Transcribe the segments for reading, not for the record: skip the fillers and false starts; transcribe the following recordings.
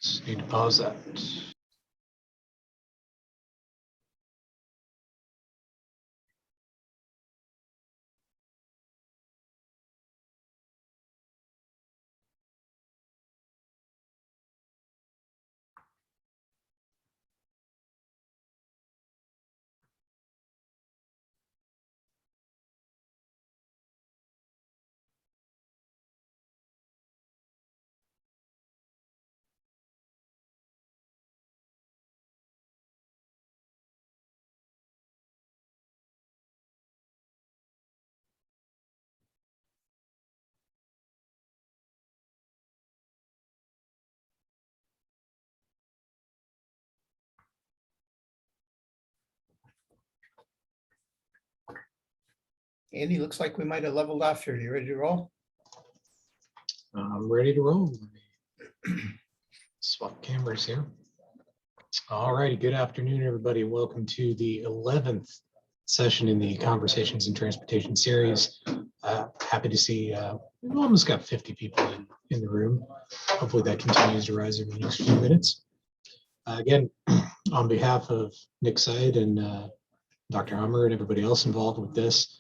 Just need to pause that. Andy, looks like we might have leveled off here. You ready to roll? I'm ready to roll. Swap cameras here. All righty. Good afternoon, everybody. Welcome to the 11th session in the Conversations in Transportation series. Happy to see we've almost got 50 people in the room. Hopefully that continues to rise over the next few minutes. Again, on behalf of Nick Syed and Dr. Hummer and everybody else involved with this,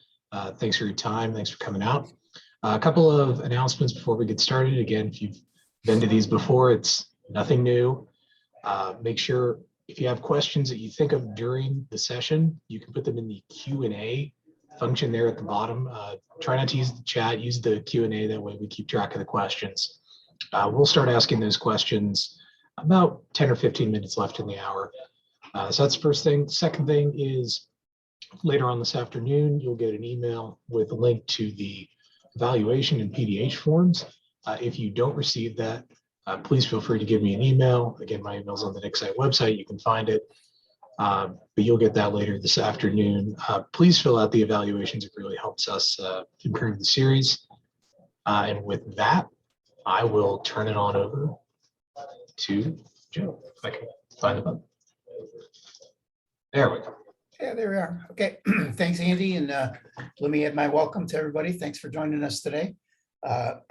thanks for your time. Thanks for coming out. A couple of announcements before we get started. Again, if you've been to these before, it's nothing new. Make sure if you have questions that you think of during the session, you can put them in the Q&A function there at the bottom. Try not to use the chat, use the Q&A. That way we keep track of the questions. We'll start asking those questions about 10 or 15 minutes left in the hour. So that's the first thing. Second thing is later on this afternoon, you'll get an email with a link to the evaluation and PDH forms. If you don't receive that, please feel free to give me an email. Again, my email's on the Nick Site website. You can find it, but you'll get that later this afternoon. Please fill out the evaluations. It really helps us improve the series. And with that, I will turn it on over to Joe, if I can find the button. There we go. Yeah, there we are. Okay, thanks, Andy. And let me add my welcome to everybody. Thanks for joining us today. I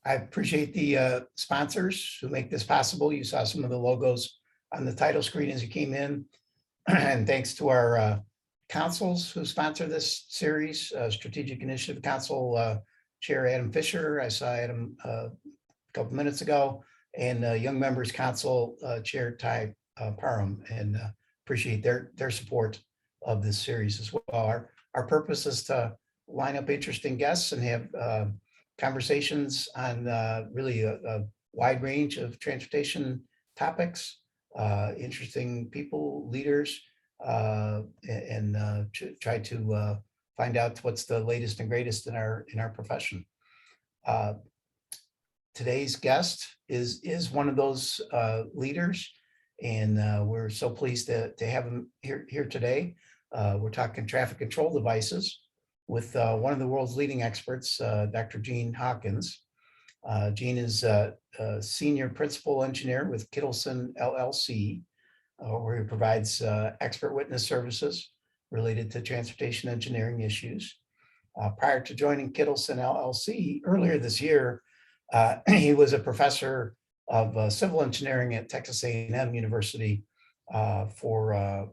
appreciate the sponsors who make this possible. You saw some of the logos on the title screen as you came in. And thanks to our councils who sponsor this series, Strategic Initiative Council Chair Adam Fisher. I saw Adam a couple minutes ago, and Young Members Council Chair Ty Parham, and appreciate their support of this series as well. Our purpose is to line up interesting guests and have conversations on really a wide range of transportation topics, interesting people, leaders, and try to find out what's the latest and greatest in our profession. Today's guest is one of those leaders, and we're so pleased to have him here today. We're talking traffic control devices with one of the world's leading experts, Dr. Gene Hawkins. Gene is a senior principal engineer with Kittleson LLC, where he provides expert witness services related to transportation engineering issues. Prior to joining Kittleson LLC earlier this year, he was a professor of civil engineering at Texas A&M University for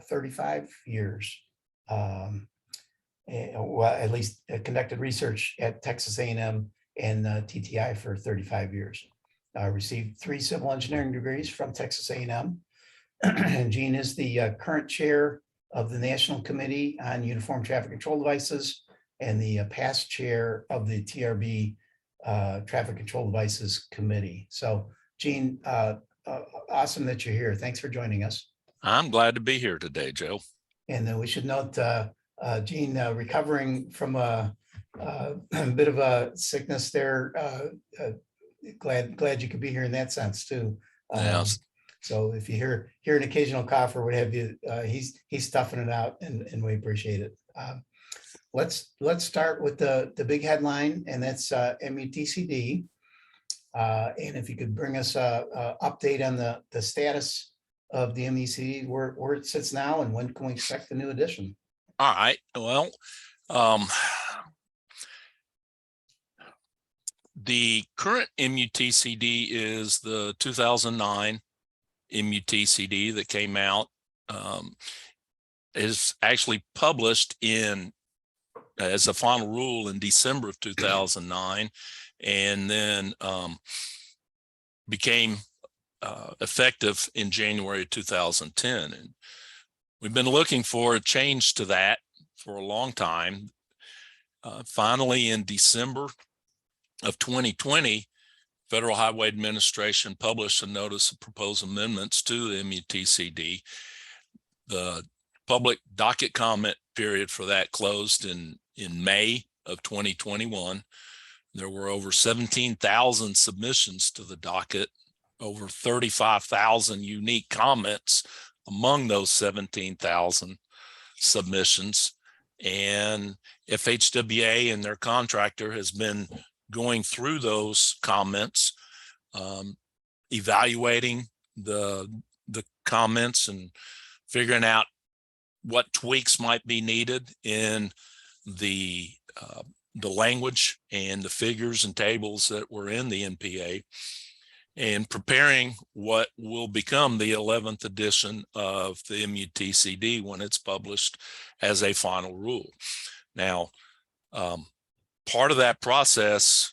35 years. Well, at least conducted research at Texas A&M and TTI for 35 years. Received 3 civil engineering degrees from Texas A&M. And Gene is the current chair of the National Committee on Uniform Traffic Control Devices and the past chair of the TRB Traffic Control Devices Committee. So Gene, awesome that you're here. Thanks for joining us. I'm glad to be here today, Joe. And we should note Gene recovering from a bit of a sickness there. Glad you could be here in that sense too. Yes. So if you hear an occasional cough or what have you, he's toughing it out, and we appreciate it. Let's start with the big headline, and that's MUTCD. And if you could bring us a update on the status of the MUTCD, where it sits now, and when can we expect the new edition? All The current MUTCD is the 2009 MUTCD that came out. Is actually published as a final rule in December of 2009, and then became effective in January of 2010. And we've been looking for a change to that for a long time. Finally, in December of 2020, Federal Highway Administration published a notice of proposed amendments to the MUTCD. The public docket comment period for that closed in May of 2021. There were over 17,000 submissions to the docket, over 35,000 unique comments among those 17,000 submissions. And FHWA and their contractor has been going through those comments, evaluating the comments and figuring out what tweaks might be needed in the language and the figures and tables that were in the NPA, and preparing what will become the 11th edition of the MUTCD when it's published as a final rule. Now, part of that process,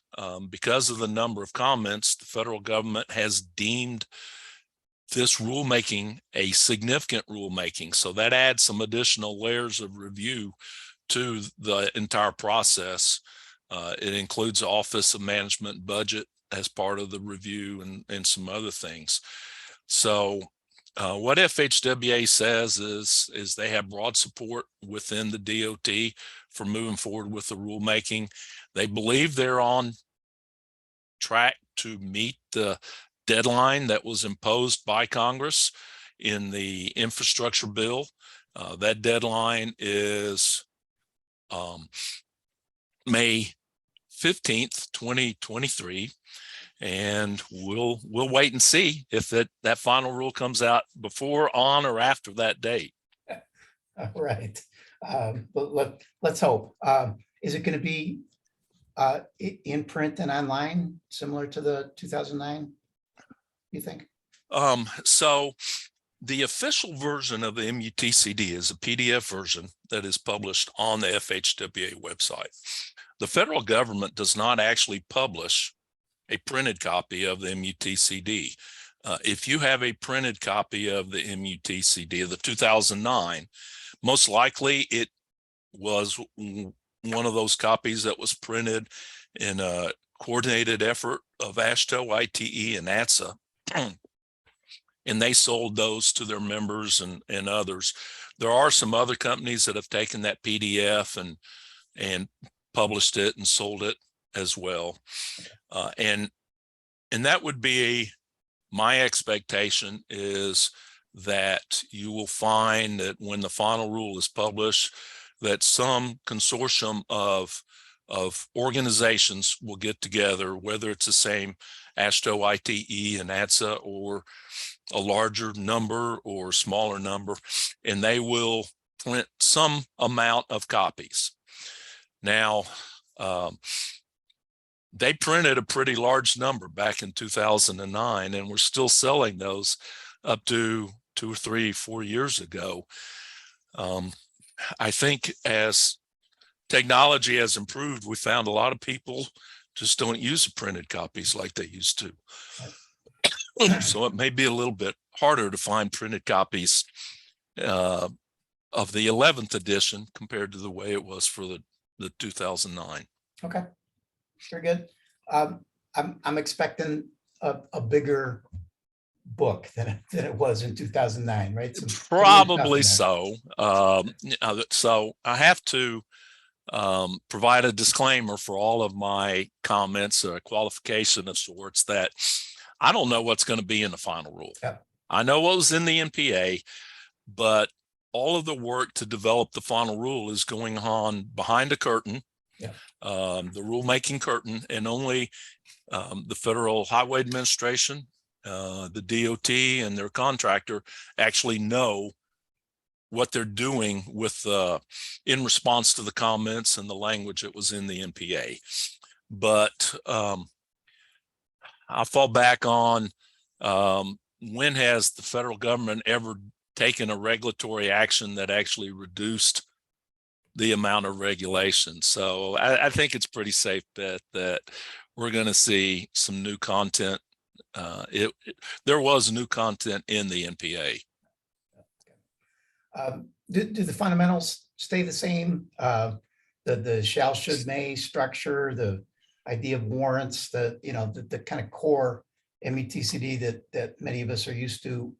because of the number of comments, the federal government has deemed this rulemaking a significant rulemaking. So that adds some additional layers of review to the entire process. It includes the Office of Management Budget as part of the review and some other things. So what FHWA says is they have broad support within the DOT for moving forward with the rulemaking. They believe they're on track to meet the deadline that was imposed by Congress in the infrastructure bill. That deadline is May 15th, 2023. And we'll wait and see if that final rule comes out before, on, or after that date. All right. But let's hope. Is it going to be in print and online, similar to the 2009, you think? So the official version of the MUTCD is a PDF version that is published on the FHWA website. The federal government does not actually publish a printed copy of the MUTCD. If you have a printed copy of the MUTCD of the 2009, most likely it was one of those copies that was printed in a coordinated effort of AASHTO, ITE, and ATSA. And they sold those to their members and others. There are some other companies that have taken that PDF and published it and sold it as well. And that would be my expectation, is that you will find that when the final rule is published, that some consortium of organizations will get together, whether it's the same AASHTO, ITE, and ATSA, or a larger number or smaller number, and they will print some amount of copies. Now, they printed a pretty large number back in 2009, and we're still selling those up to 2 or 3, 4 years ago. I think as technology has improved, we found a lot of people just don't use the printed copies like they used to. So it may be a little bit harder to find printed copies of the 11th edition compared to the way it was for the 2009. Okay, very good. I'm expecting a bigger book than it was in 2009, right? Probably so. So I have to provide a disclaimer for all of my comments, a qualification of sorts, that I don't know what's going to be in the final rule. Yeah. I know what was in the NPA, but all of the work to develop the final rule is going on behind a curtain. Yeah. The rulemaking curtain, and only the Federal Highway Administration, the DOT, and their contractor actually know what they're doing with in response to the comments and the language that was in the NPA. But I'll fall back on when has the federal government ever taken a regulatory action that actually reduced the amount of regulation? So I think it's pretty safe bet that we're going to see some new content. There was new content in the NPA. Do the fundamentals stay the same? The shall, should, may structure, the idea of warrants, the kind of core MUTCD that many of us are used to,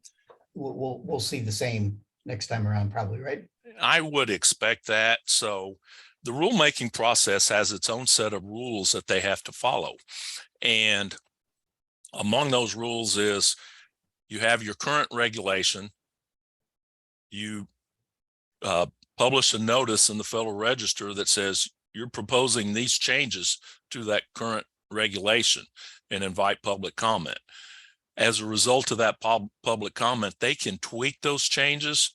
we'll see the same next time around, probably, right? I would expect that. So the rulemaking process has its own set of rules that they have to follow. And among those rules is you have your current regulation, you publish a notice in the Federal Register that says you're proposing these changes to that current regulation and invite public comment. As a result of that public comment, they can tweak those changes,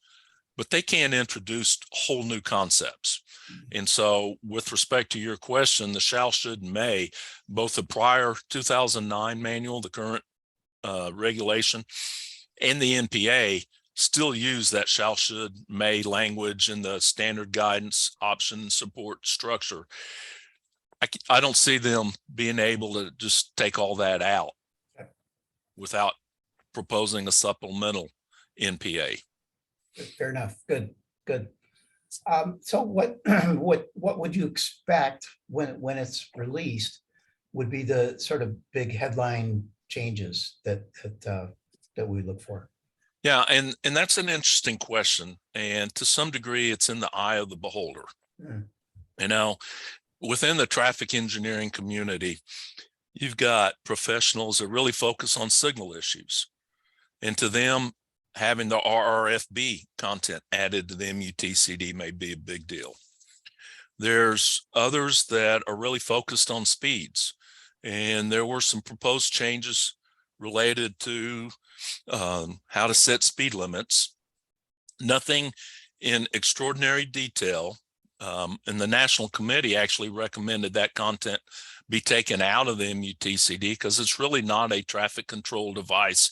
but they can't introduce whole new concepts. And so with respect to your question, the shall, should, and may, both the prior 2009 manual, the current regulation, and the NPA still use that shall, should, may language in the standard guidance option support structure. I don't see them being able to just take all that out without proposing a supplemental NPA. Fair enough. Good. So what would you expect when it's released would be the sort of big headline changes that we look for? Yeah, and that's an interesting question. And to some degree, it's in the eye of the beholder. You know, within the traffic engineering community, you've got professionals that really focus on signal issues. And to them, having the RRFB content added to the MUTCD may be a big deal. There's others that are really focused on speeds. And there were some proposed changes related to how to set speed limits. Nothing in extraordinary detail. And the National Committee actually recommended that content be taken out of the MUTCD because it's really not a traffic control device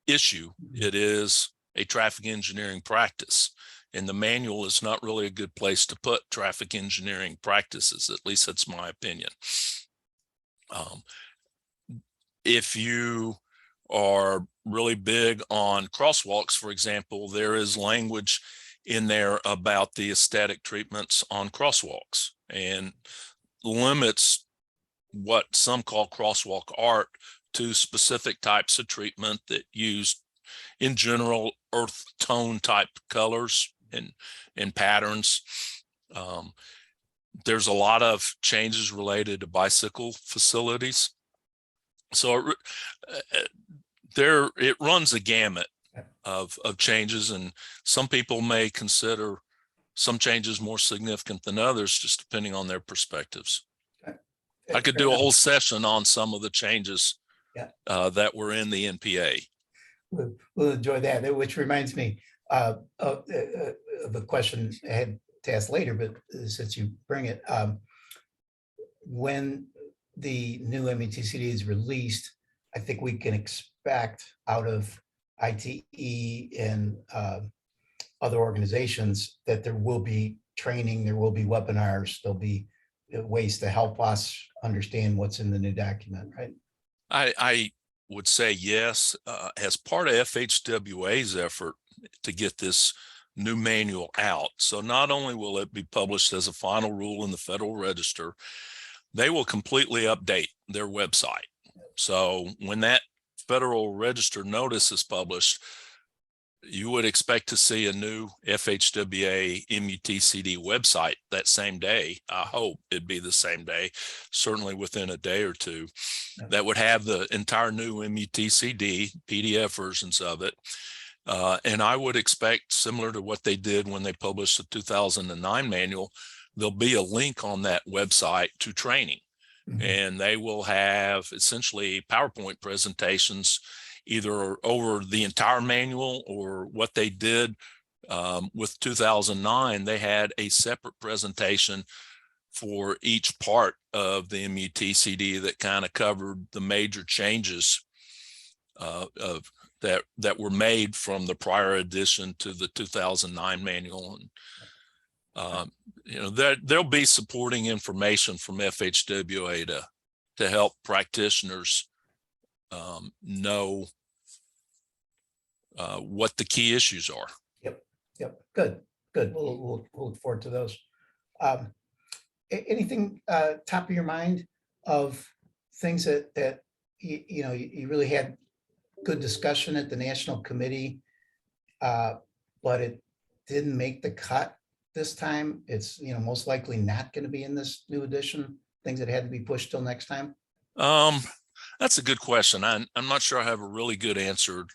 issue. It is a traffic engineering practice. And the manual is not really a good place to put traffic engineering practices. At least that's my opinion. If you are really big on crosswalks, for example, there is language in there about the aesthetic treatments on crosswalks and limits what some call crosswalk art to specific types of treatment that use, in general, earth tone type colors and patterns. There's a lot of changes related to bicycle facilities. So it runs a gamut of changes, and some people may consider some changes more significant than others, just depending on their perspectives. I could do a whole session on some of the changes that were in the NPA. We'll enjoy that, which reminds me of a question I had to ask later, but since you bring it, when the new MUTCD is released, I think we can expect out of ITE and other organizations that there will be training, there will be webinars, there'll be ways to help us understand what's in the new document, right? I would say yes. As part of FHWA's effort to get this new manual out, so not only will it be published as a final rule in the Federal Register, they will completely update their website. So when that Federal Register notice is published, you would expect to see a new FHWA MUTCD website that same day. I hope it'd be the same day, certainly within a day or two, that would have the entire new MUTCD PDF versions of it. And I would expect, similar to what they did when they published the 2009 manual, there'll be a link on that website to training. And they will have essentially PowerPoint presentations either over the entire manual, or what they did with 2009, they had a separate presentation for each part of the MUTCD that kind of covered the major changes that were made from the prior edition to the 2009 manual. And there'll be supporting information from FHWA to help practitioners know what the key issues are. Yep. Good. We'll look forward to those. Anything top of your mind of things that you really had good discussion at the National Committee, but it didn't make the cut this time? It's most likely not going to be in this new edition. Things that had to be pushed till next time. That's a good question. I'm not sure I have a really good answer.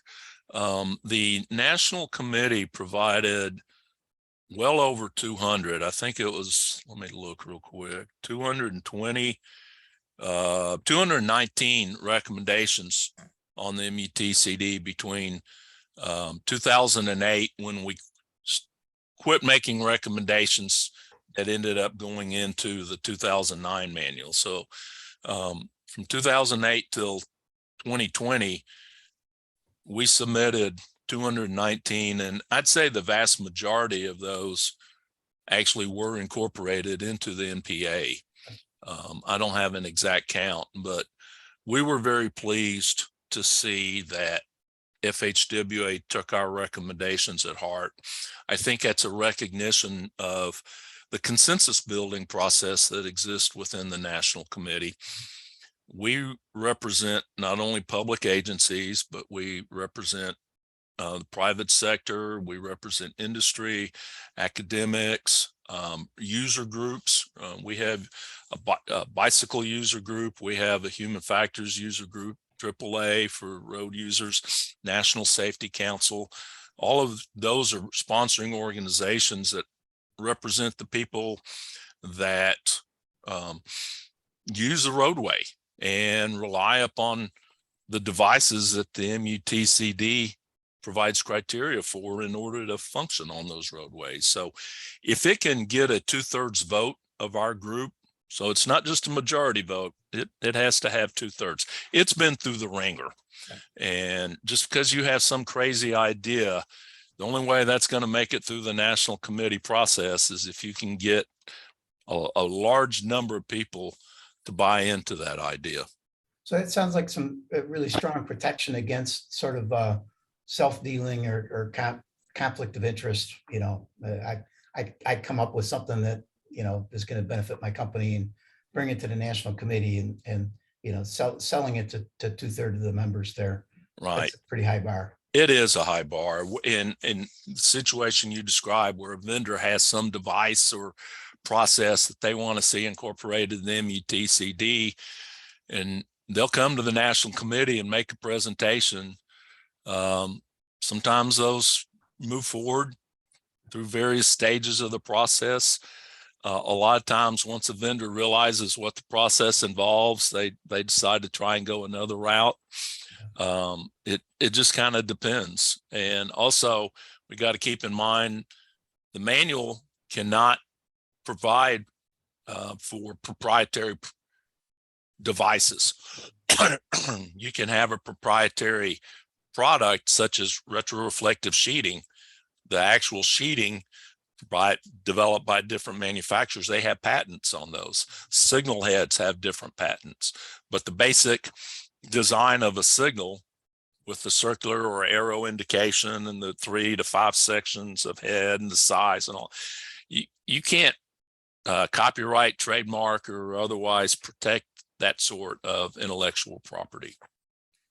The National Committee provided well over 200. I think it was, let me look real quick, 219 recommendations on the MUTCD between 2008, when we quit making recommendations, that ended up going into the 2009 manual. So from 2008 till 2020, we submitted 219, and I'd say the vast majority of those actually were incorporated into the NPA. I don't have an exact count, but we were very pleased to see that FHWA took our recommendations at heart. I think that's a recognition of the consensus building process that exists within the National Committee. We represent not only public agencies, but we represent the private sector, we represent industry, academics, user groups. We have a bicycle user group, we have a human factors user group, AAA for road users, National Safety Council. All of those are sponsoring organizations that represent the people that use the roadway and rely upon the devices that the MUTCD provides criteria for in order to function on those roadways. So if it can get a 2/3 vote of our group, so it's not just a majority vote, it has to have 2/3. It's been through the ringer. And just because you have some crazy idea, the only way that's going to make it through the National Committee process is if you can get a large number of people to buy into that idea. So it sounds like some really strong protection against sort of self-dealing or conflict of interest. I come up with something that is going to benefit my company and bring it to the National Committee and selling it to 2/3 of the members there. Right. That's a pretty high bar. It is a high bar. In the situation you described, where a vendor has some device or process that they want to see incorporated in the MUTCD, and they'll come to the National Committee and make a presentation. Sometimes those move forward through various stages of the process. A lot of times, once a vendor realizes what the process involves, they decide to try and go another route. It just kind of depends. And also, we got to keep in mind the manual cannot provide for proprietary devices. You can have a proprietary product such as retroreflective sheeting. The actual sheeting developed by different manufacturers, they have patents on those. Signal heads have different patents, but the basic design of a signal with the circular or arrow indication and the 3 to 5 sections of head and the size and all, you can't copyright, trademark, or otherwise protect that sort of intellectual property.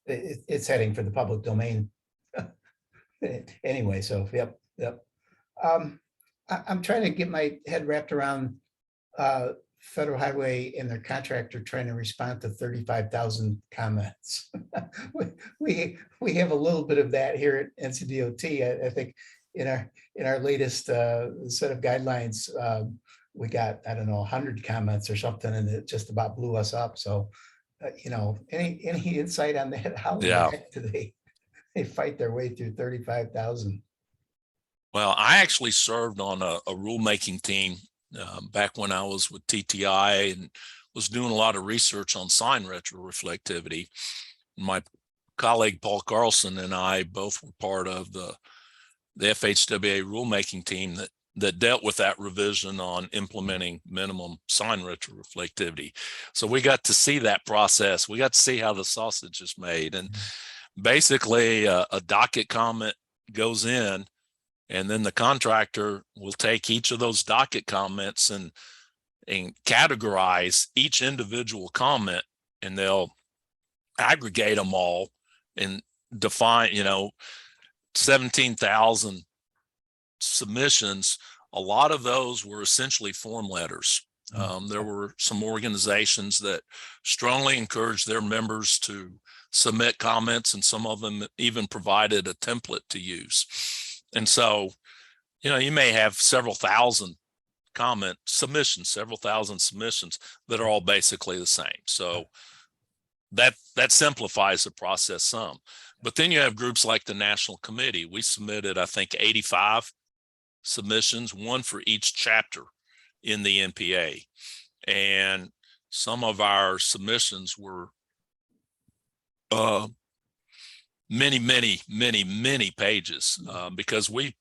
It's heading for the public domain anyway. So yep. I'm trying to get my head wrapped around Federal Highway and their contractor trying to respond to 35,000 comments. we have a little bit of that here at NCDOT. I think in our latest set of guidelines, we got, I don't know, 100 comments or something, and it just about blew us up. So, any insight on that? How the heck do they fight their way through 35,000? Well, I actually served on a rulemaking team back when I was with TTI and was doing a lot of research on sign retroreflectivity. My colleague Paul Carlson and I both were part of the FHWA rulemaking team that dealt with that revision on implementing minimum sign retroreflectivity. So we got to see that process. We got to see how the sausage is made. And basically a docket comment goes in, and then the contractor will take each of those docket comments and categorize each individual comment, and they'll aggregate them all and define, 17,000 submissions. A lot of those were essentially form letters. There were some organizations that strongly encouraged their members to submit comments, and some of them even provided a template to use. And so, you may have several thousand several thousand submissions that are all basically the same. So that simplifies the process some. But then you have groups like the National Committee. We submitted, I think, 85 submissions, one for each chapter in the NPA. And some of our submissions were many pages, because we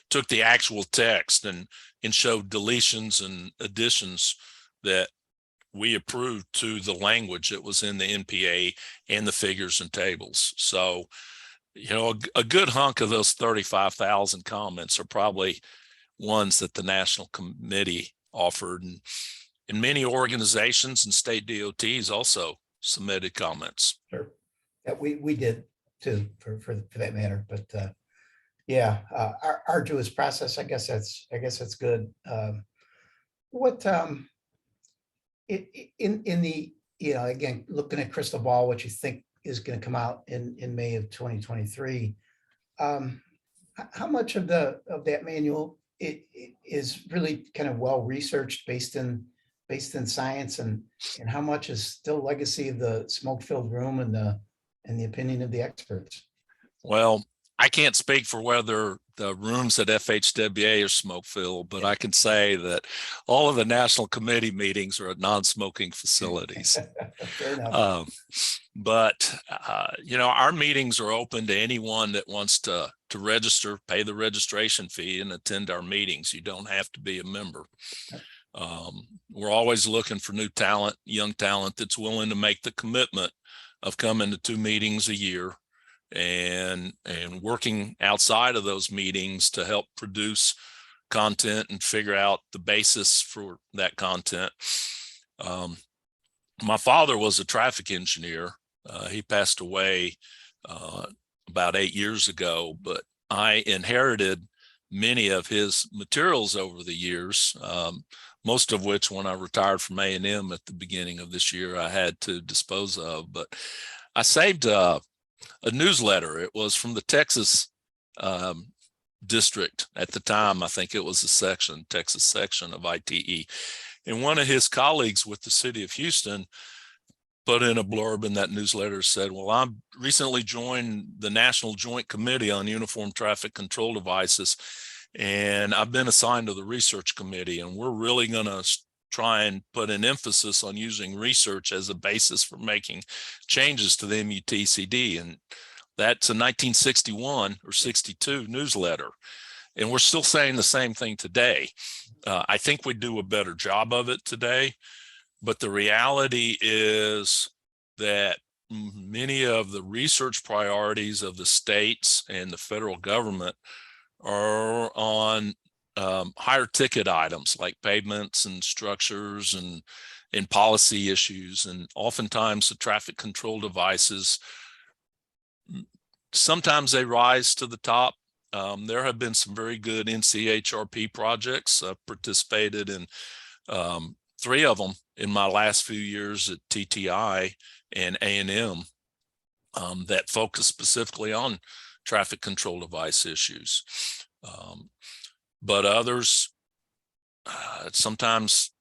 took the actual text and showed deletions and additions that we approved to the language that was in the NPA and the figures and tables. So, a good hunk of those 35,000 comments are probably ones that the National Committee offered, and many organizations and state DOTs also submitted comments. Sure. Yeah, we did too, for that matter. But arduous process. I guess that's good. What in the, again, looking at crystal ball, what you think is going to come out in May of 2023? How much of that manual is really kind of well researched, based in science, and how much is still legacy of the smoke-filled room and the opinion of the experts? Well, I can't speak for whether the rooms at FHWA are smoke-filled, but I can say that all of the National Committee meetings are at non-smoking facilities. Fair enough. But our meetings are open to anyone that wants to register, pay the registration fee, and attend our meetings. You don't have to be a member. We're always looking for new talent, young talent that's willing to make the commitment of coming to 2 meetings a year and working outside of those meetings to help produce content and figure out the basis for that content. My father was a traffic engineer. He passed away about 8 years ago, but I inherited many of his materials over the years, most of which, when I retired from A&M at the beginning of this year, I had to dispose of. But I saved a newsletter. It was from the Texas district at the time. I think it was a Texas section of ITE. And one of his colleagues with the city of Houston put in a blurb in that newsletter, said, well, I recently joined the National Joint Committee on Uniform Traffic Control Devices, and I've been assigned to the research committee, and we're really going to try and put an emphasis on using research as a basis for making changes to the MUTCD. And that's a 1961 or 62 newsletter. And we're still saying the same thing today. I think we do a better job of it today, but the reality is that many of the research priorities of the states and the federal government are on higher ticket items like pavements and structures and policy issues. And oftentimes the traffic control devices, sometimes they rise to the top. There have been some very good NCHRP projects. I've participated in 3 of them in my last few years at TTI and A&M that focus specifically on traffic control device issues. But others, sometimes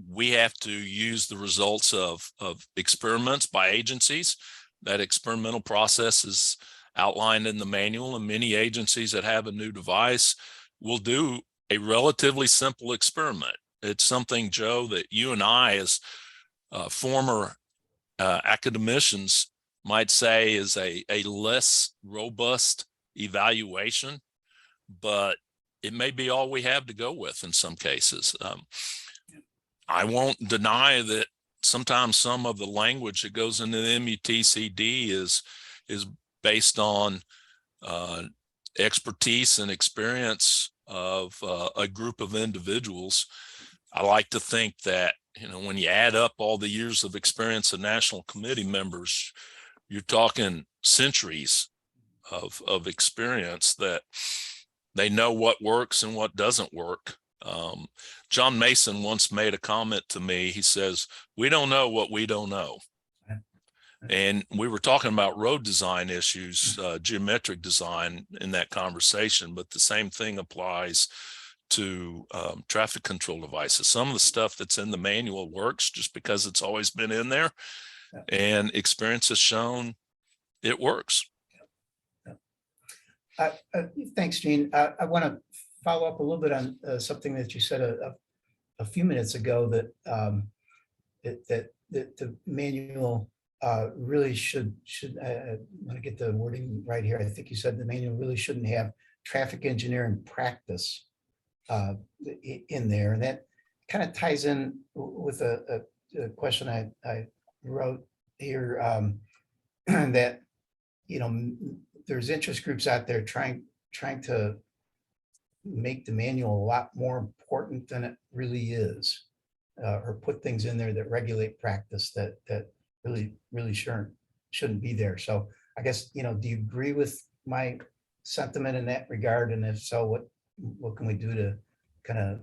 we have to use the results of experiments by agencies. That experimental process is outlined in the manual, and many agencies that have a new device will do a relatively simple experiment. It's something, Joe, that you and I, as former academicians, might say is a less robust evaluation, but it may be all we have to go with in some cases. I won't deny that sometimes some of the language that goes into the MUTCD is based on expertise and experience of a group of individuals. I like to think that, when you add up all the years of experience of national committee members, you're talking centuries of experience, that they know what works and what doesn't work. John Mason once made a comment to me. He says, "We don't know what we don't know." And we were talking about road design issues, geometric design in that conversation, but the same thing applies to traffic control devices. Some of the stuff that's in the manual works just because it's always been in there, and experience has shown it works. Thanks, Gene. I want to follow up a little bit on something that you said a few minutes ago, that that the manual really should I want to get the wording right here. I think you said the manual really shouldn't have traffic engineering practice in there, and that kind of ties in with a question I wrote here, that there's interest groups out there trying to make the manual a lot more important than it really is, or put things in there that regulate practice that really shouldn't be there. So I guess, do you agree with my sentiment in that regard? And if so, what can we do to kind of,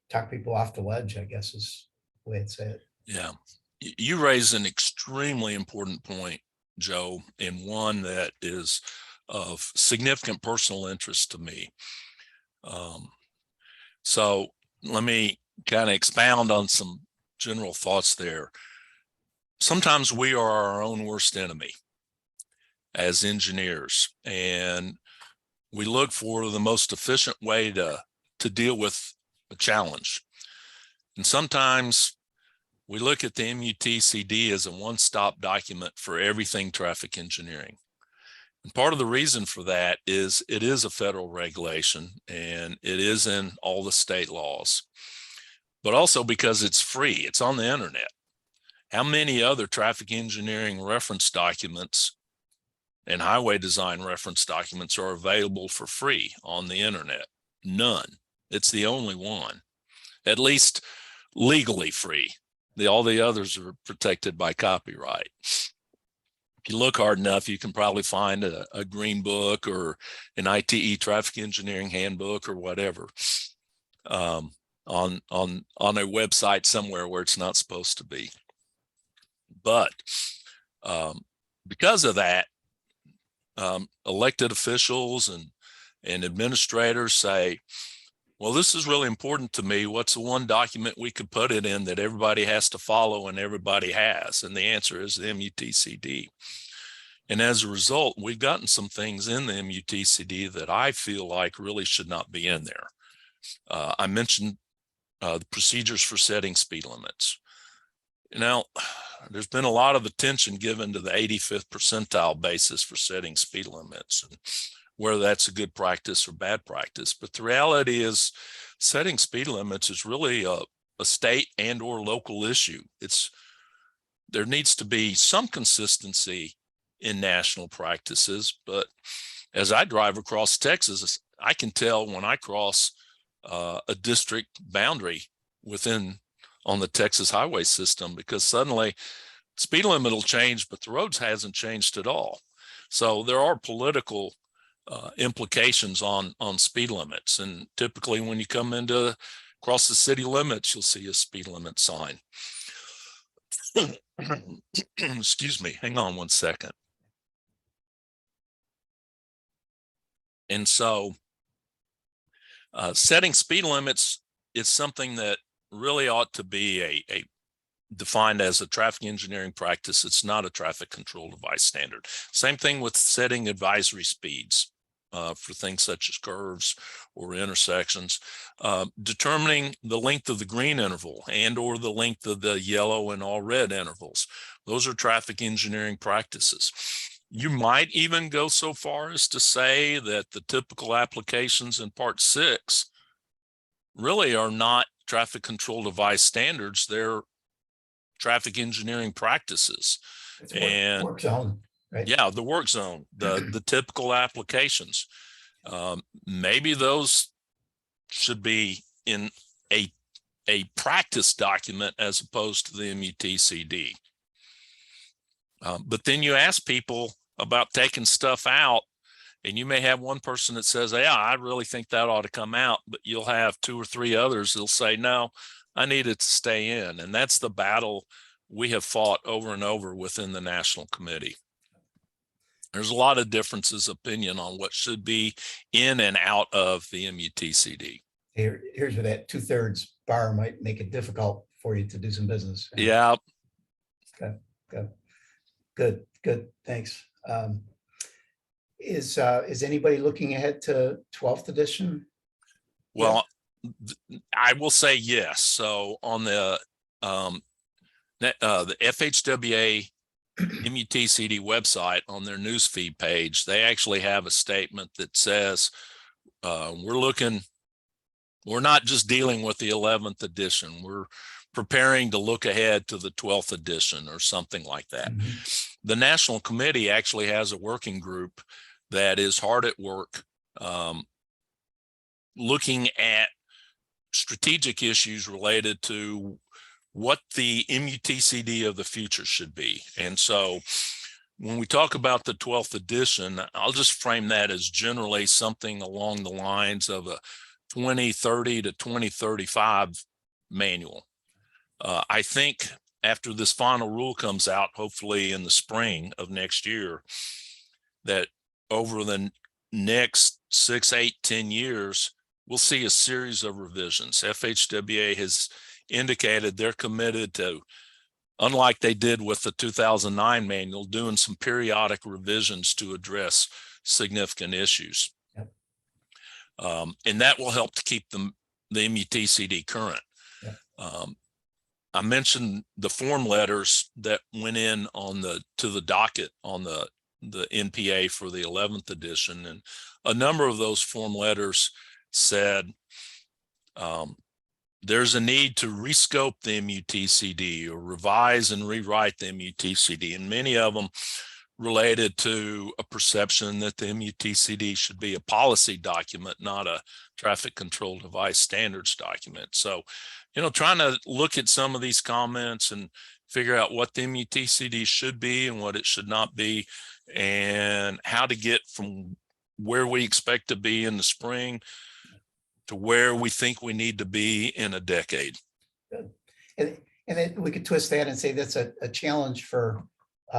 talk people off the ledge, I guess is the way I'd say it. Yeah, you raise an extremely important point, Joe, and one that is of significant personal interest to me. So let me kind of expound on some general thoughts there. Sometimes we are our own worst enemy as engineers, and we look for the most efficient way to deal with a challenge. And sometimes we look at the MUTCD as a one-stop document for everything traffic engineering. And part of the reason for that is it is a federal regulation and it is in all the state laws, but also because it's free, it's on the internet. How many other traffic engineering reference documents and highway design reference documents are available for free on the internet? None. It's the only one, at least legally free. All the others are protected by copyright. If you look hard enough, you can probably find a green book or an ITE traffic engineering handbook or whatever on a website somewhere where it's not supposed to be. But because of that, elected officials and administrators say, well, this is really important to me. What's the one document we could put it in that everybody has to follow and everybody has? And the answer is the MUTCD. And as a result, we've gotten some things in the MUTCD that I feel like really should not be in there. I mentioned the procedures for setting speed limits. Now, there's been a lot of attention given to the 85th percentile basis for setting speed limits, and whether that's a good practice or bad practice. But the reality is setting speed limits is really a state and or local issue. There needs to be some consistency in national practices, but as I drive across Texas, I can tell when I cross a district boundary on the Texas highway system, because suddenly speed limit will change, but the roads hasn't changed at all. So there are political implications on speed limits. And typically when you come across the city limits, you'll see a speed limit sign. Excuse me, hang on one second. And so setting speed limits is something that really ought to be defined as a traffic engineering practice. It's not a traffic control device standard. Same thing with setting advisory speeds. for things such as curves or intersections, determining the length of the green interval and or the length of the yellow and all red intervals. Those are traffic engineering practices. You might even go so far as to say that the typical applications in Part 6 really are not traffic control device standards. They're traffic engineering practices. It's And work zone, right? yeah, the work zone, the typical applications. Maybe those should be in a practice document as opposed to the MUTCD. But then you ask people about taking stuff out, and you may have one person that says, yeah, I really think that ought to come out, but you'll have 2 or 3 others that'll say, no, I need it to stay in. And that's the battle we have fought over and over within the National Committee. There's a lot of differences of opinion on what should be in and out of the MUTCD. Here's where that 2/3 bar might make it difficult for you to do some business. Yeah. Okay, good, thanks. Is anybody looking ahead to 12th edition? Well, I will say yes. So on the FHWA MUTCD website, on their newsfeed page, they actually have a statement that says we're not just dealing with the 11th edition. We're preparing to look ahead to the 12th edition or something like that. Mm-hmm. The National Committee actually has a working group that is hard at work looking at strategic issues related to what the MUTCD of the future should be. And so when we talk about the 12th edition, I'll just frame that as generally something along the lines of a 2030 to 2035 manual. I think after this final rule comes out, hopefully in the spring of next year, that over the next 6, 8, 10 years, we'll see a series of revisions. FHWA has indicated they're committed to, unlike they did with the 2009 manual, doing some periodic revisions to address significant issues. Yep. And that will help to keep the MUTCD current. Yep. I mentioned the form letters that went in to the docket on the NPA for the 11th edition, and a number of those form letters said there's a need to rescope the MUTCD or revise and rewrite the MUTCD, and many of them related to a perception that the MUTCD should be a policy document, not a traffic control device standards document. So, trying to look at some of these comments and figure out what the MUTCD should be and what it should not be, and how to get from where we expect to be in the spring to where we think we need to be in a decade. Good. And then we could twist that and say that's a challenge for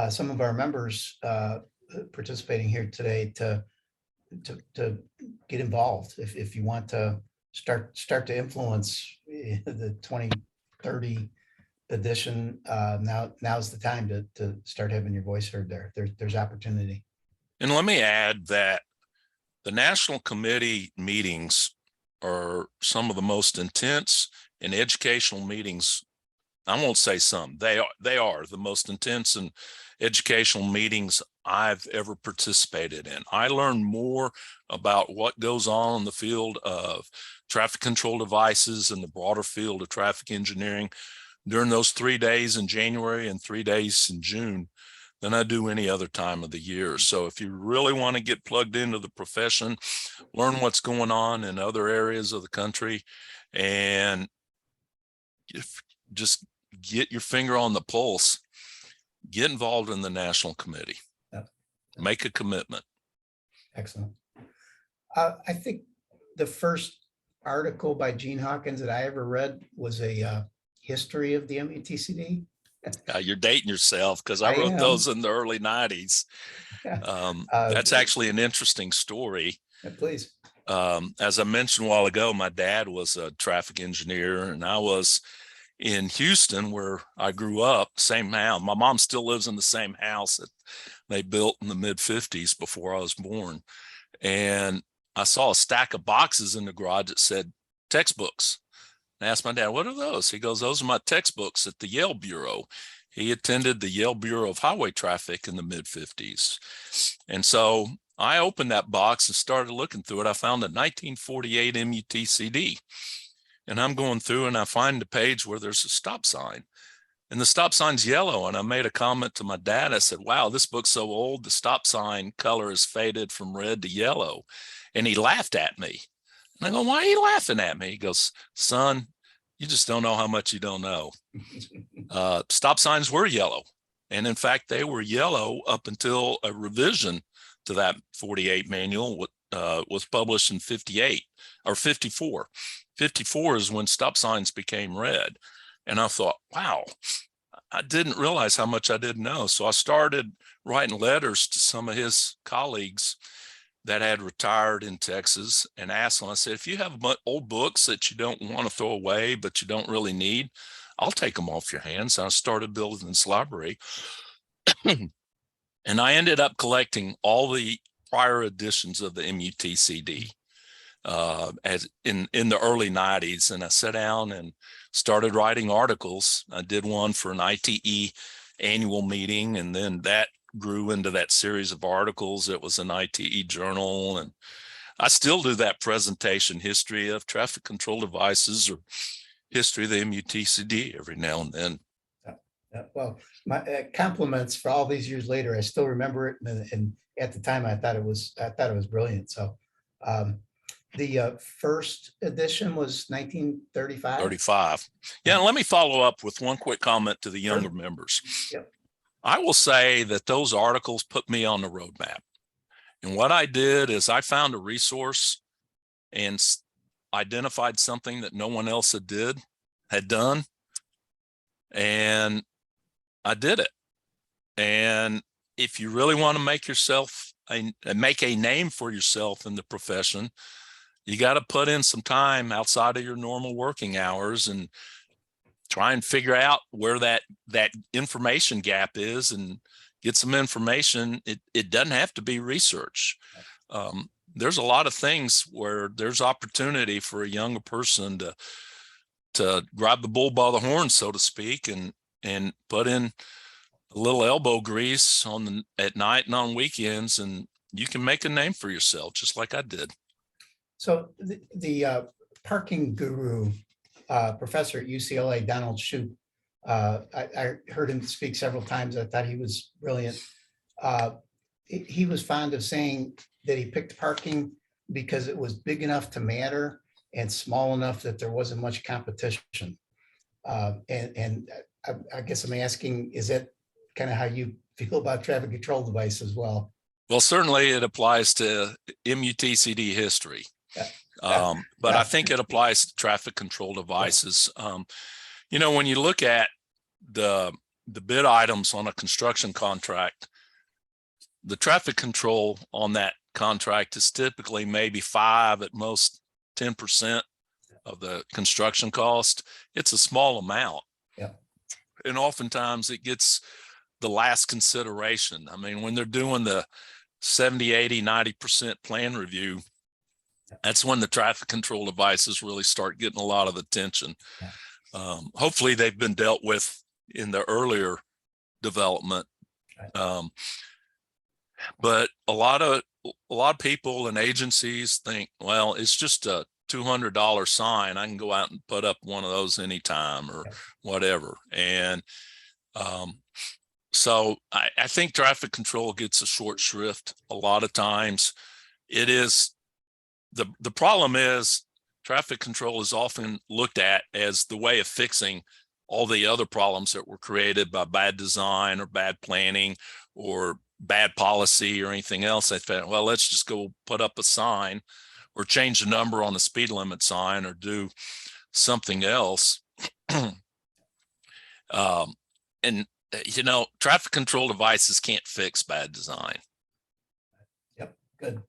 some of our members participating here today to get involved if you want to start to influence the 2030 edition. Now's the time to start having your voice heard there. There's opportunity. And let me add that the National Committee meetings are some of the most intense and educational meetings. I won't say some, they are the most intense and educational meetings I've ever participated in. I learned more about what goes on in the field of traffic control devices and the broader field of traffic engineering during those 3 days in January and 3 days in June than I do any other time of the year. So if you really want to get plugged into the profession, learn what's going on in other areas of the country, and just get your finger on the pulse, get involved in the National Committee. Yep. Make a commitment. Excellent. I think the first article by Gene Hawkins that I ever read was a history of the MUTCD. You're dating yourself, because I wrote those in the early 90s. That's actually an interesting story. Please. As I mentioned a while ago, my dad was a traffic engineer, and I was in Houston, where I grew up, same house. My mom still lives in the same house that they built in the mid-50s before I was born. And I saw a stack of boxes in the garage that said textbooks. I asked my dad, what are those? He goes, those are my textbooks at the Yale Bureau. He attended the Yale Bureau of Highway Traffic in the mid-50s. And so I opened that box and started looking through it. I found a 1948 MUTCD. And I'm going through and I find the page where there's a stop sign. And the stop sign's yellow. And I made a comment to my dad. I said, wow, this book's so old, the stop sign color is faded from red to yellow. And he laughed at me. And I go, why are you laughing at me? He goes, son, you just don't know how much you don't know. Stop signs were yellow. And in fact, they were yellow up until a revision to that 48 manual was published in 58 or 54. 54 is when stop signs became red. And I thought, wow, I didn't realize how much I didn't know. So I started writing letters to some of his colleagues that had retired in Texas and asked them, I said, if you have old books that you don't want to throw away, but you don't really need, I'll take them off your hands. And I started building this library. And I ended up collecting all the prior editions of the MUTCD as in the early 90s. And I sat down and started writing articles. I did one for an ITE annual meeting, and then that grew into that series of articles. It was an ITE journal, and I still do that presentation, history of traffic control devices or history of the MUTCD every now and then. Well, my compliments for all these years later. I still remember it, and at the time I thought it was brilliant. So the first edition was 1935. 35. Yeah, and let me follow up with one quick comment to the younger members. Yep. I will say that those articles put me on the roadmap. And what I did is I found a resource and identified something that no one else had done. And I did it. And if you really want to make make a name for yourself in the profession, you got to put in some time outside of your normal working hours and try and figure out where that information gap is and get some information. It doesn't have to be research. There's a lot of things where there's opportunity for a younger person to grab the bull by the horn, so to speak, and put in a little elbow grease at night and on weekends, and you can make a name for yourself just like I did. So the parking guru, professor at UCLA, Donald Shoup, I heard him speak several times. I thought he was brilliant. He was fond of saying that he picked parking because it was big enough to matter and small enough that there wasn't much competition. And I guess I'm asking, is that kind of how you feel about traffic control device as well? Well, certainly it applies to MUTCD history. Yeah. But I think it applies to traffic control devices. When you look at the bid items on a construction contract, the traffic control on that contract is typically maybe 5, at most 10% of the construction cost. It's a small amount. Yeah. And oftentimes it gets the last consideration. I mean, when they're doing the 70, 80, 90% plan review, that's when the traffic control devices really start getting a lot of attention. Yeah. Hopefully they've been dealt with in the earlier development. Right. But a lot of people and agencies think, well, it's just a $200 sign. I can go out and put up one of those anytime or whatever. And so I think traffic control gets a short shrift a lot of times. It is the problem is traffic control is often looked at as the way of fixing all the other problems that were created by bad design or bad planning or bad policy or anything else. They thought, well, let's just go put up a sign or change the number on the speed limit sign or do something else. And traffic control devices can't fix bad design. Yep. Good.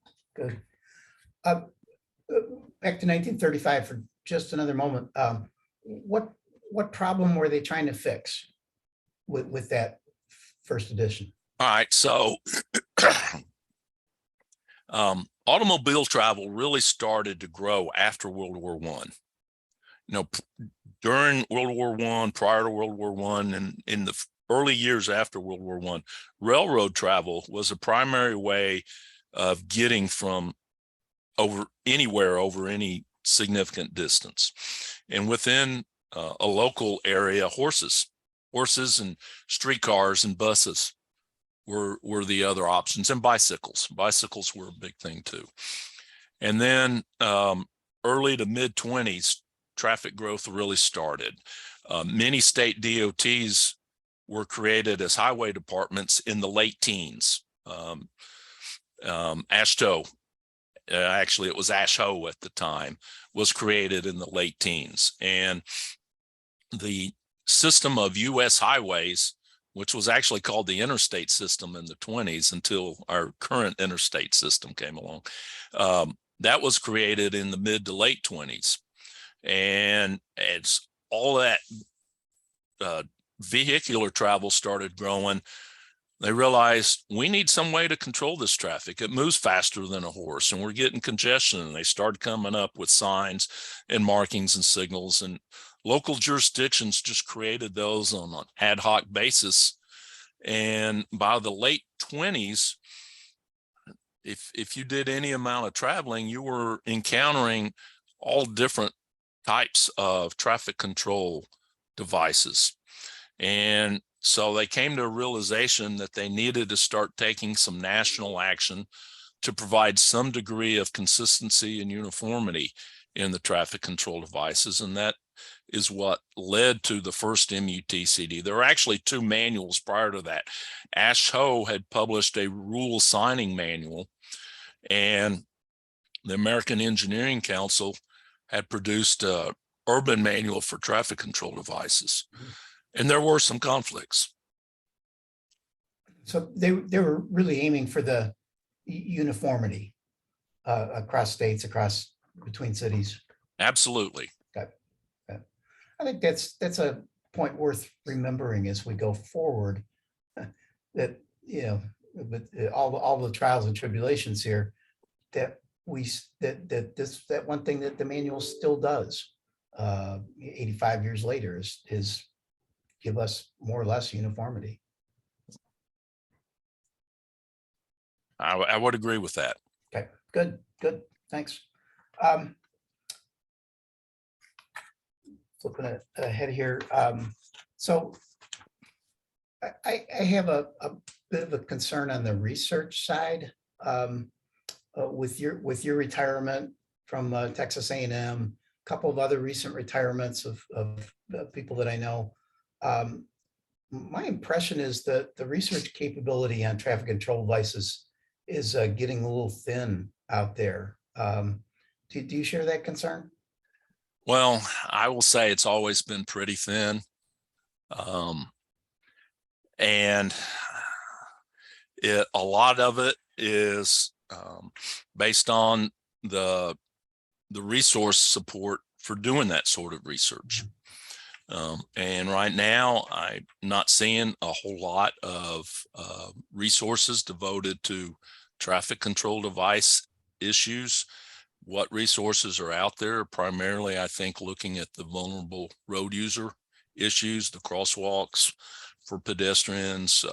Back to 1935 for just another moment. What problem were they trying to fix with that first edition? All right. So automobile travel really started to grow after World War I. During World War I, prior to World War I, and in the early years after World War I, railroad travel was a primary way of getting from anywhere over any significant distance. And within a local area, horses and streetcars and buses were the other options, and bicycles. Bicycles were a big thing too. And then early to mid 20s, traffic growth really started. Many state DOTs were created as highway departments in the late teens. AASHTO, actually it was AASHO at the time, was created in the late teens. And the system of U.S. highways, which was actually called the interstate system in the 20s until our current interstate system came along, that was created in the mid to late 20s. And as all that vehicular travel started growing, they realized we need some way to control this traffic. It moves faster than a horse, and we're getting congestion. And they started coming up with signs and markings and signals, and local jurisdictions just created those on an ad hoc basis. And by the late 20s, if you did any amount of traveling, you were encountering all different types of traffic control devices. And so they came to a realization that they needed to start taking some national action to provide some degree of consistency and uniformity in the traffic control devices. And that is what led to the first MUTCD. There were actually two manuals prior to that. AASHTO had published a rule signing manual, and the American Engineering Council had produced an urban manual for traffic control devices. And there were some conflicts. So they were really aiming for the uniformity across states, between cities. Absolutely. Okay. I think that's a point worth remembering as we go forward. That with all the trials and tribulations here, that one thing that the manual still does 85 years later is give us more or less uniformity. I would agree with that. Okay, good, thanks. Flipping ahead here. So I have a bit of a concern on the research side. With your retirement from Texas A&M, a couple of other recent retirements of people that I know. My impression is that the research capability on traffic control devices is getting a little thin out there. Do you share that concern? Well, I will say it's always been pretty thin. And a lot of it is based on the resource support for doing that sort of research. And right now, I'm not seeing a whole lot of resources devoted to traffic control device issues. What resources are out there? Primarily, I think, looking at the vulnerable road user issues, the crosswalks for pedestrians,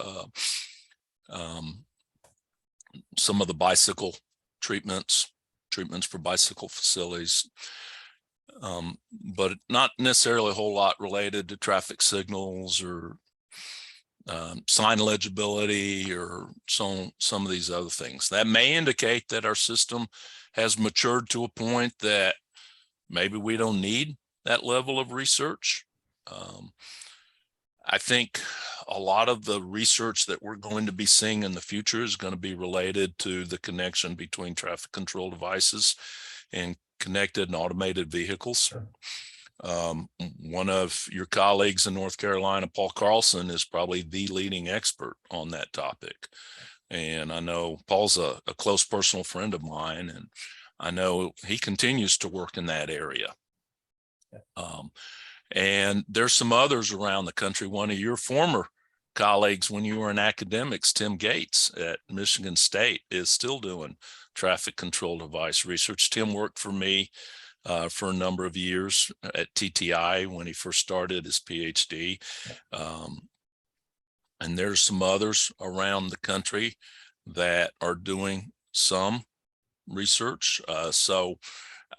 some of the bicycle treatments for bicycle facilities. But not necessarily a whole lot related to traffic signals or sign legibility or some of these other things. That may indicate that our system has matured to a point that maybe we don't need that level of research. I think a lot of the research that we're going to be seeing in the future is going to be related to the connection between traffic control devices and connected and automated vehicles. Sure. One of your colleagues in North Carolina, Paul Carlson, is probably the leading expert on that topic. And I know Paul's a close personal friend of mine, and I know he continues to work in that area. And there's some others around the country. One of your former colleagues when you were in academics. Tim Gates at Michigan State is still doing traffic control device research. Tim worked for me for a number of years at TTI when he first started his PhD. And there's some others around the country that are doing some research. So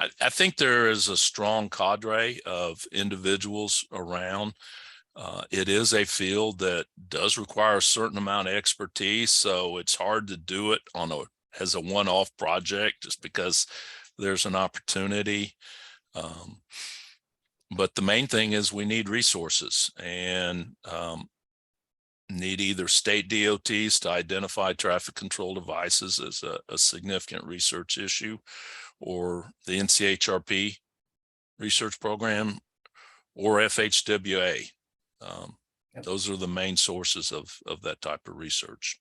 I think there is a strong cadre of individuals around. It is a field that does require a certain amount of expertise, so it's hard to do it as a one-off project just because there's an opportunity. But the main thing is we need resources and need either state DOTs to identify traffic control devices as a significant research issue, or the NCHRP research program, or FHWA. Yep. Those are the main sources of that type of research.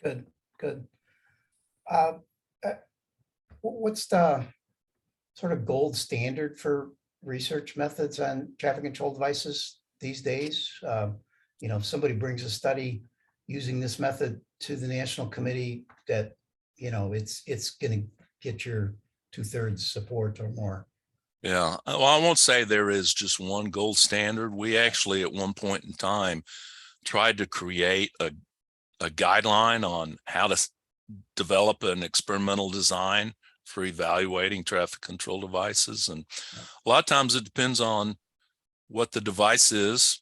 Good, good. What's the sort of gold standard for research methods on traffic control devices these days? If somebody brings a study using this method to the national committee, that, it's going to get your 2/3 support or more. Yeah, well, I won't say there is just one gold standard. We actually, at one point in time, tried to create a guideline on how to develop an experimental design for evaluating traffic control devices. And a lot of times it depends on what the device is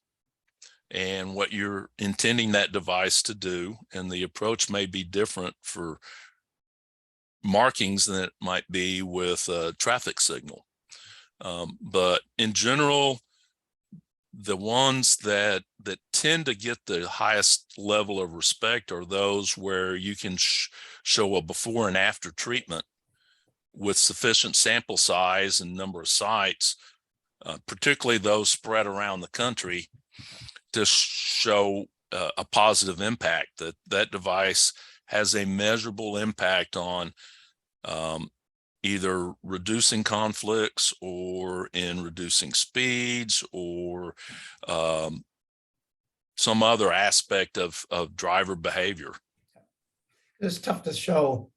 and what you're intending that device to do. And the approach may be different for markings than it might be with a traffic signal. But in general, the ones that tend to get the highest level of respect are those where you can show a before and after treatment with sufficient sample size and number of sites, particularly those spread around the country, to show a positive impact, that device has a measurable impact on either reducing conflicts or in reducing speeds or some other aspect of driver behavior. It's tough to show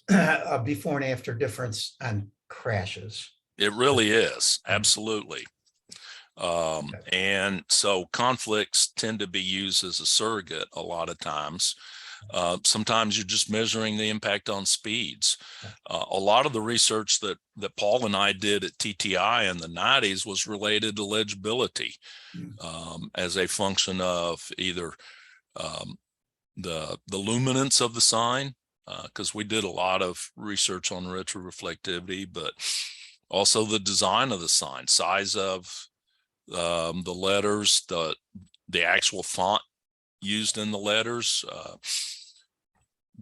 a before and after difference on crashes. It really is, absolutely. And so conflicts tend to be used as a surrogate a lot of times. Sometimes you're just measuring the impact on speeds. A lot of the research that Paul and I did at TTI in the 90s was related to legibility as a function of either the luminance of the sign, because we did a lot of research on retroreflectivity, but also the design of the sign, size of the letters, the actual font used in the letters.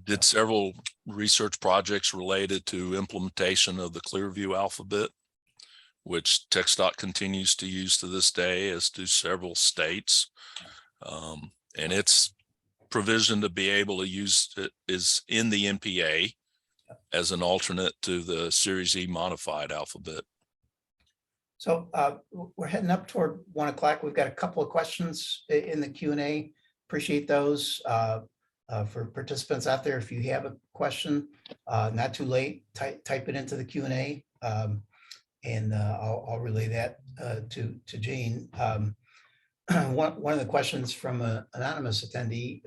Did several research projects related to implementation of the Clearview alphabet, which TxDOT continues to use to this day, as do several states. And its provision to be able to use it is in the NPA as an alternate to the Series E modified alphabet. So we're heading up toward 1 o'clock. We've got a couple of questions in the Q&A. Appreciate those for participants out there. If you have a question, not too late, type it into the Q&A, and I'll relay that to Jane. One of the questions from an anonymous attendee,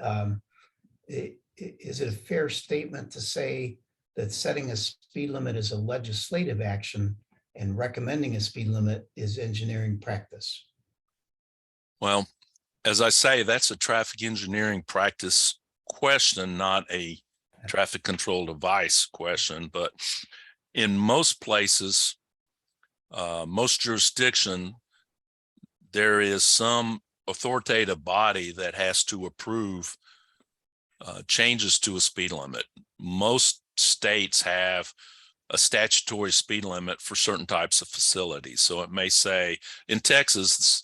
is it a fair statement to say that setting a speed limit is a legislative action and recommending a speed limit is engineering practice? Well, as I say, that's a traffic engineering practice question, not a traffic control device question. But in most places, most jurisdiction, there is some authoritative body that has to approve changes to a speed limit. Most states have a statutory speed limit for certain types of facilities. So it may say in Texas,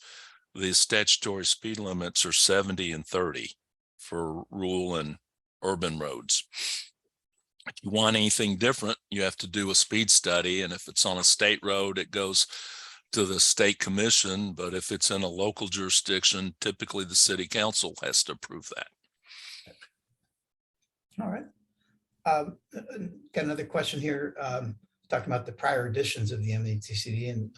the statutory speed limits are 70 and 30 for rural and urban roads. If you want anything different, you have to do a speed study. And if it's on a state road, it goes to the state commission, but if it's in a local jurisdiction, typically the city council has to approve that. All right. Got another question here, talking about the prior editions of the MATCD, and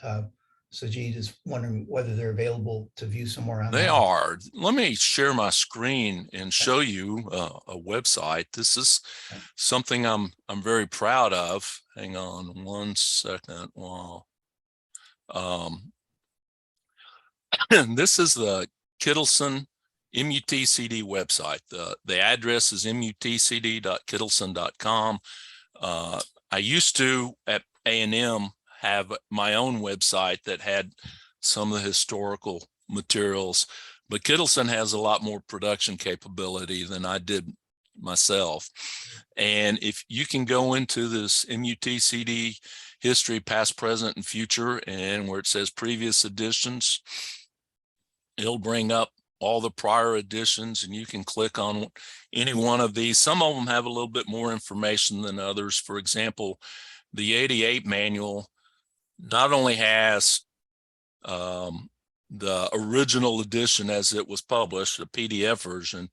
Sajid is wondering whether they're available to view somewhere online. They are. Let me share my screen and show you a website. This is something I'm very proud of. Hang on one second. Wow. This is the Kittleson MUTCD website. The address is mutcd.kittleson.com. I used to at A&M have my own website that had some of the historical materials, but Kittleson has a lot more production capability than I did myself. And if you can go into this MUTCD history, past, present, and future, and where it says previous editions, it'll bring up all the prior editions, and you can click on any one of these. Some of them have a little bit more information than others. For example, the 88 manual not only has the original edition as it was published, a PDF version,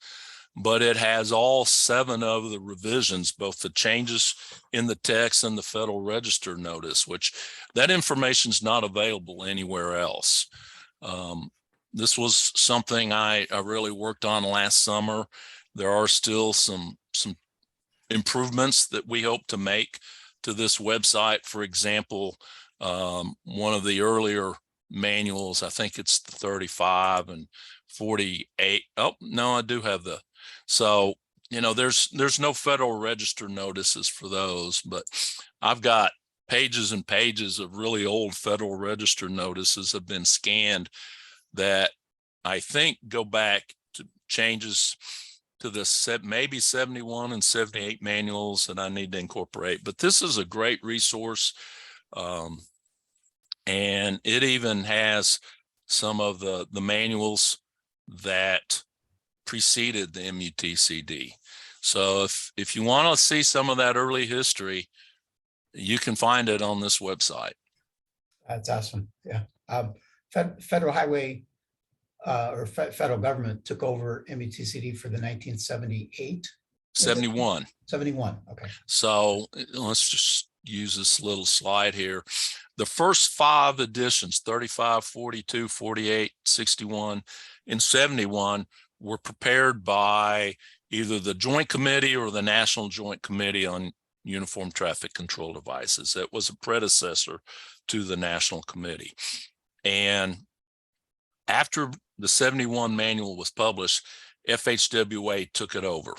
but it has all 7 of the revisions, both the changes in the text and the Federal Register notice, which that information is not available anywhere else. This was something I really worked on last summer. There are still some improvements that we hope to make to this website. For example, one of the earlier manuals, I think it's the 35 and 48. Oh, no, I do have the, so, you know, there's no Federal Register notices for those, but I've got pages and pages of really old Federal Register notices have been scanned that I think go back to changes to the maybe 71 and 78 manuals that I need to incorporate. But this is a great resource. And it even has some of the manuals that preceded the MUTCD. So if you want to see some of that early history, you can find it on this website. That's awesome. Yeah. Federal Highway or federal government took over MUTCD for the 1978. 71. 71. Okay. So let's just use this little slide here. The first 5 editions, 35, 42, 48, 61, and 71 were prepared by either the Joint Committee or the National Joint Committee on Uniform Traffic Control Devices. It was a predecessor to the National Committee. And after the 71 manual was published, FHWA took it over.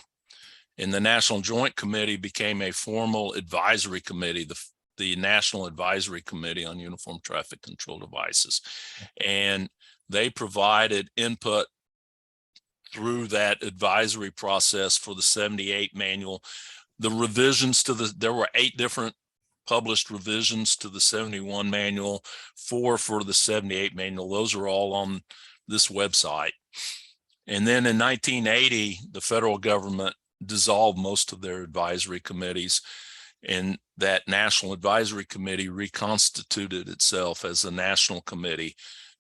And the National Joint Committee became a formal advisory committee, the National Advisory Committee on Uniform Traffic Control Devices. And they provided input through that advisory process for the 78 manual. The revisions to there were 8 different published revisions to the 71 manual, 4 for the 78 manual. Those are all on this website. And then in 1980, the federal government dissolved most of their advisory committees, and that National Advisory Committee reconstituted itself as a national committee.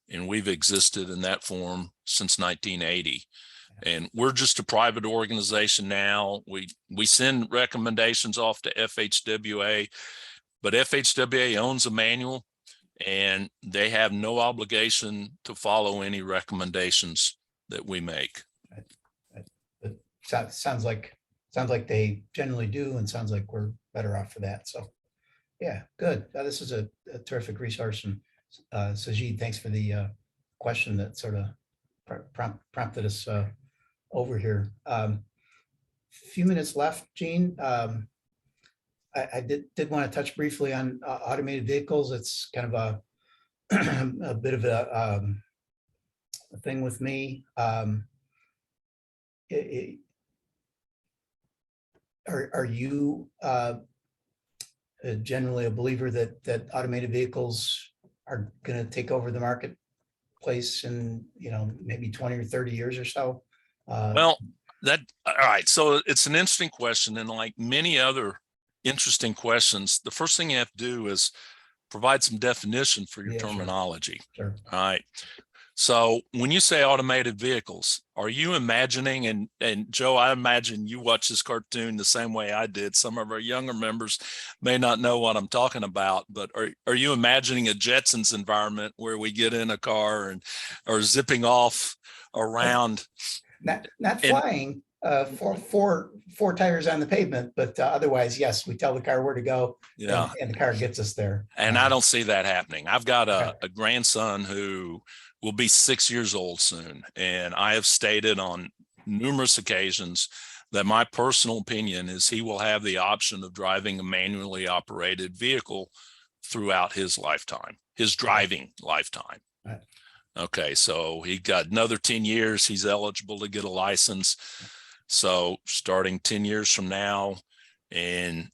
And we've existed in that form since 1980. And we're just a private organization now. We send recommendations off to FHWA, but FHWA owns a manual and they have no obligation to follow any recommendations that we make. It sounds like they generally do, and sounds like we're better off for that. So yeah, good. This is a terrific resource. And Sajid, thanks for the question that sort of prompted us over here. Few minutes left, Gene. I did want to touch briefly on automated vehicles. It's kind of a bit of a thing with me. Are you generally a believer that automated vehicles are going to take over the marketplace in, maybe 20 or 30 years or so? Well, all right. So it's an interesting question. And like many other interesting questions, the first thing you have to do is provide some definition for your Yeah, sure. terminology. Sure. All right. So when you say automated vehicles, are you imagining, and Joe, I imagine you watch this cartoon the same way I did. Some of our younger members may not know what I'm talking about, but are you imagining a Jetsons environment where we get in a car and are zipping off around? Not And- flying, four tires on the pavement, but otherwise, yes, we tell the car where to go, Yeah. and the car gets us there. And I don't see that happening. I've got Okay. a grandson who will be 6 years old soon. And I have stated on numerous occasions that my personal opinion is he will have the option of driving a manually operated vehicle throughout his lifetime, his driving lifetime. Right. Okay, so he got another 10 years, he's eligible to get a license. So starting 10 years from now, and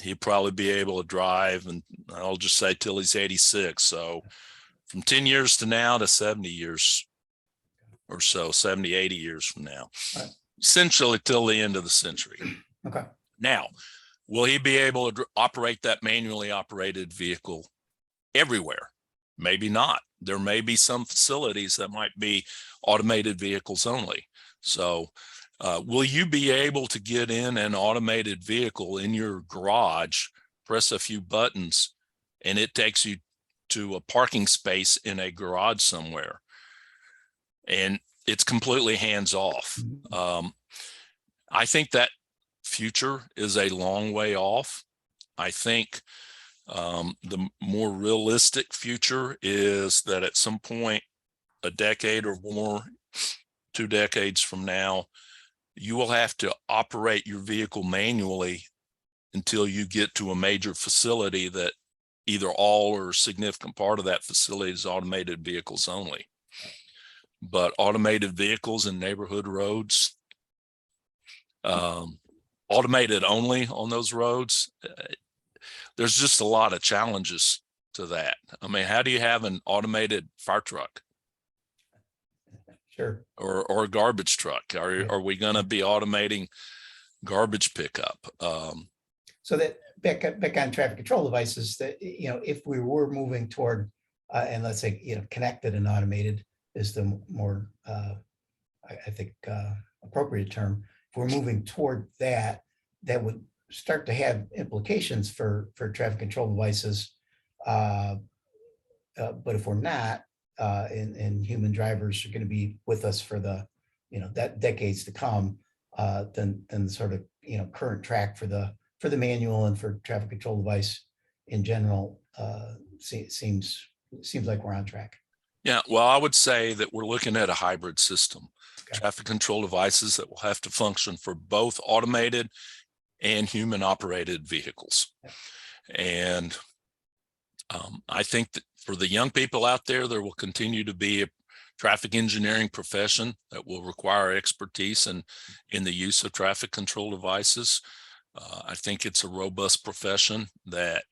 he'll probably be able to drive, and I'll just say till he's 86. So from 10 years to now to 70 years or so, 70, 80 years from now, Right. essentially till the end of the century. Okay. Now, will he be able to operate that manually operated vehicle everywhere? Maybe not. There may be some facilities that might be automated vehicles only. So will you be able to get in an automated vehicle in your garage, press a few buttons, and it takes you to a parking space in a garage somewhere? And it's completely hands off. I think that future is a long way off. I think the more realistic future is that at some point, a decade or more, 2 decades from now, you will have to operate your vehicle manually until you get to a major facility that either all or a significant part of that facility is automated vehicles only. But automated vehicles in neighborhood roads, automated only on those roads, there's just a lot of challenges to that. I mean, how do you have an automated fire truck? Sure. Or a garbage truck? Are we going to be automating garbage pickup? So that back on traffic control devices, that, if we were moving toward, and let's say, connected and automated is the more, I think, appropriate term. If we're moving toward that, that would start to have implications for traffic control devices. But if we're not, and human drivers are going to be with us for the, that decades to come, then sort of, current track for the manual and for traffic control device in general seems like we're on track. Yeah, well, I would say that we're looking at a hybrid system. Okay. Traffic control devices that will have to function for both automated and human operated vehicles. Yeah. And I think that for the young people out there, there will continue to be a traffic engineering profession that will require expertise in the use of traffic control devices. I think it's a robust profession that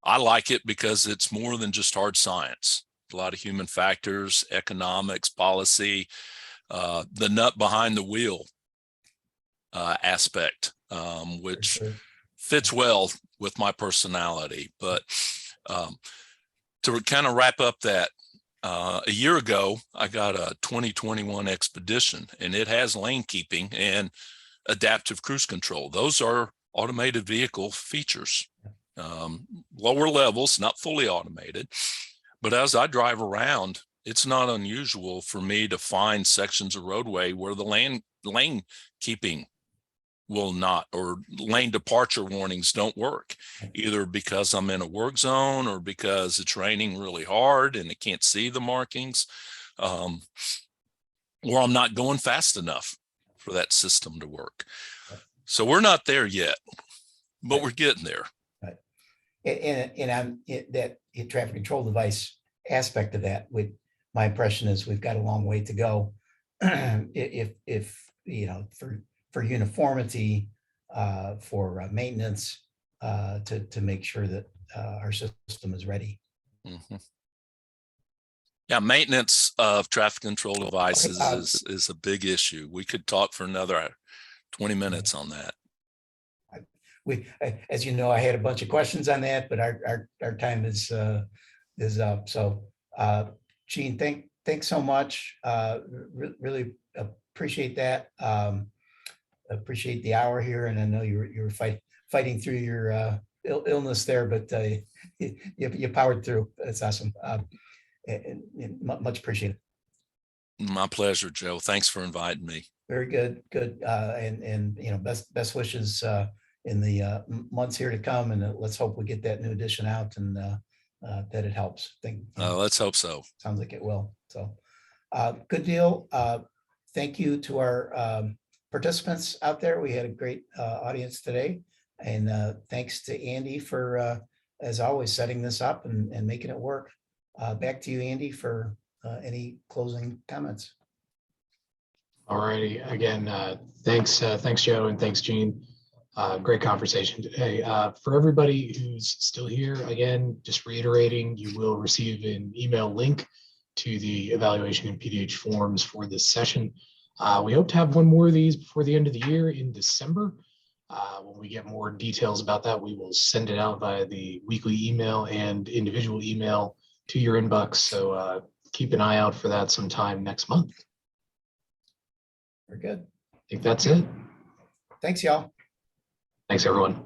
I like it because it's more than just hard science. A lot of human factors, economics, policy, the nut behind the wheel aspect, which Sure. fits well with my personality. But to kind of wrap up that, a year ago, I got a 2021 Expedition, and it has lane keeping and adaptive cruise control. Those are automated vehicle features, lower levels, not fully automated. But as I drive around, it's not unusual for me to find sections of roadway where the lane keeping will not, or lane departure warnings don't work, either because I'm in a work zone or because it's raining really hard and I can't see the markings, or I'm not going fast enough for that system to work. So we're not there yet, but we're getting there. Right. And that traffic control device aspect of that, my impression is we've got a long way to go. if for uniformity, for maintenance, to make sure that our system is ready. Mm-hmm. Yeah, maintenance of traffic control devices is a big issue. We could talk for another 20 minutes on that. as you know, I had a bunch of questions on that, but our time is up. So Gene, thanks so much. Really appreciate that. Appreciate the hour here, and I know you were fighting through your illness there, but you powered through. That's awesome. And much appreciated. My pleasure, Joe. Thanks for inviting me. Very good, good. And best wishes in the months here to come, and let's hope we get that new edition out and that it helps. Let's hope so. Sounds like it will. So good deal. Thank you to our participants out there. We had a great audience today, and thanks to Andy for, as always, setting this up and making it work. Back to you, Andy, for any closing comments. All righty. Again, thanks, Joe, and thanks, Gene. Great conversation today. For everybody who's still here, again, just reiterating, you will receive an email link to the evaluation and PDH forms for this session. We hope to have one more of these before the end of the year in December. When we get more details about that, we will send it out via the weekly email and individual email to your inbox. So keep an eye out for that sometime next month. Very good. I think that's it. Thanks, y'all. Thanks, everyone.